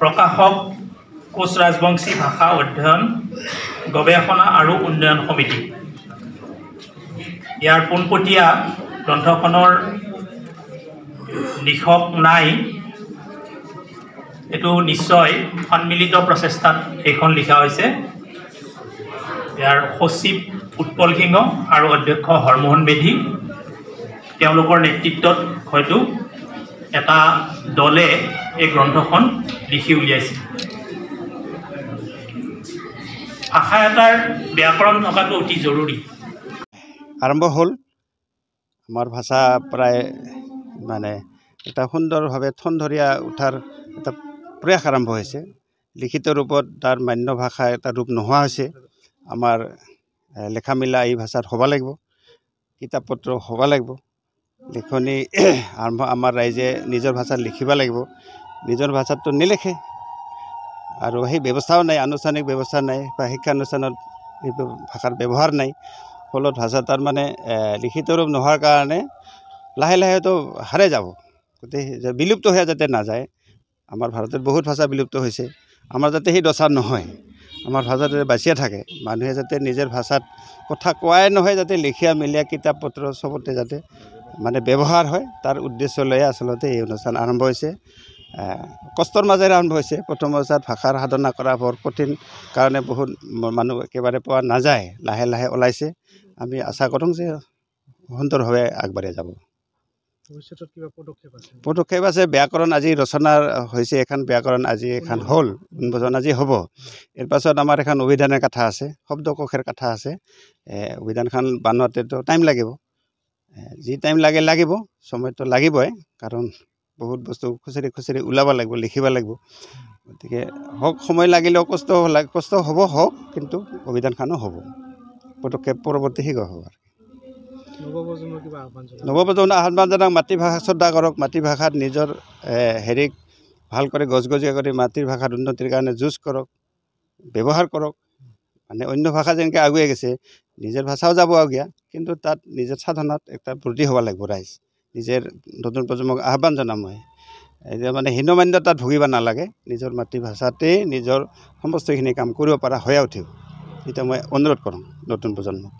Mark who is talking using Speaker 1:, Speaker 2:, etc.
Speaker 1: প্ৰকাশক কোচ ৰাজবংশী ভাষা অধ্যয়ন গৱেষণা আৰু উন্নয়ন সমিতি। ইয়াৰ পোনপটীয়া গ্ৰন্থখনৰ লিখক নাই, এইটো নিশ্চয় সন্মিলিত প্ৰচেষ্টাত এইখন লিখা হৈছে। ইয়াৰ সচিব উৎপল সিংহ আৰু অধ্যক্ষ হৰমোহন মেধি, তেওঁলোকৰ নেতৃত্বত হয়তো এটা দলে এই গ্ৰন্থখন লিখি উলিয়াইছে। ভাষা এটাৰ ব্যাকৰণ থকাটো অতি জৰুৰী।
Speaker 2: আৰম্ভ হ'ল আমাৰ ভাষা প্ৰায় এটা সুন্দৰভাৱে ঠনধৰীয়া উঠাৰ এটা প্ৰয়াস আৰম্ভ হৈছে। লিখিত ৰূপত তাৰ মান্য ভাষা এটা ৰূপ নোহোৱা হৈছে। আমাৰ লেখা মেলা এই ভাষাত হ'ব লাগিব, কিতাপ পত্ৰ হ'ব লাগিব, লিখনি আমাৰ ৰাইজে নিজৰ ভাষাত লিখিব লাগিব। নিজৰ ভাষাততো নিলিখে আৰু সেই ব্যৱস্থাও নাই, আনুষ্ঠানিক ব্যৱস্থা নাই বা শিক্ষানুষ্ঠানত এই ভাষাৰ ব্যৱহাৰ নাই। ফলত ভাষা তাৰ লিখিত ৰূপ নোহোৱাৰ কাৰণে লাহে লাহে হয়তো হাৰাই যাব, গতিকে বিলুপ্ত হৈ যাতে নাযায়। আমাৰ ভাৰতত বহুত ভাষা বিলুপ্ত হৈছে, আমাৰ যাতে সেই দশা নহয়, আমাৰ ভাষা যাতে বাচিয়ে থাকে। মানুহে যাতে নিজৰ ভাষাত কথা কোৱাই নহয়, যাতে লিখা মেলিয়া কিতাপ পত্ৰ চবতে যাতে ব্যৱহাৰ হয়, তাৰ উদ্দেশ্য লৈ আচলতে এই অনুষ্ঠান আৰম্ভ হৈছে। কষ্টৰ মাজেৰে আৰম্ভ হৈছে। প্ৰথম অৱস্থাত ভাষাৰ সাধনা কৰা বৰ কঠিন কাৰণে বহুত মানুহ একেবাৰে পোৱা নাযায়, লাহে লাহে ওলাইছে। আমি আশা কৰোঁ যে সুন্দৰভাৱে আগবাঢ়ি যাব।
Speaker 3: ভৱিষ্যতত কিবা
Speaker 2: পদক্ষেপ আছে। ব্যাকৰণ আজি ৰচনা হৈছে, এখন ব্যাকৰণ আজি এখন হ'ল, উন্মোচন আজি হ'ব। ইয়াৰ পাছত আমাৰ এখন অভিধানৰ কথা আছে, শব্দকোষৰ কথা আছে। অভিধানখন বনোৱাতেতো টাইম লাগিব, যি টাইম লাগিব, সময়টো লাগিবই, কাৰণ বহুত বস্তু খুচৰি ওলাব লাগিব, লিখিব লাগিব। গতিকে হওক, সময় লাগিলেও কষ্ট হ'ব, হওক, কিন্তু অভিধানখনো হ'ব। পদক্ষেপ পৰৱৰ্তী শীঘ্ৰ হ'ব। নৱপ্ৰজন্মৰ আহ্বান জনাওক, মাতৃভাষাক শ্ৰদ্ধা কৰক, মাতৃভাষাত নিজৰ হেৰিক ভাল কৰি গজগজীয়া কৰি মাতৃভাষাৰ উন্নতিৰ কাৰণে যুঁজ কৰক, ব্যৱহাৰ কৰক। অন্য ভাষা যেনেকৈ আগুৱাই গৈছে, নিজৰ ভাষাও যাব আগুৱাই, কিন্তু তাত নিজৰ সাধনাত এটা ব্ৰতী হ'ব লাগিব ৰাইজ। নিজে নতুন প্ৰজন্মক আহ্বান জনাম মই, হীনমান্যতাত ভুগিব নালাগে, নিজৰ মাতৃভাষাতেই নিজৰ সমস্তখিনি কাম কৰিব পৰা হৈ উঠিব। এতিয়া মই অনুৰোধ কৰোঁ নতুন প্ৰজন্মক।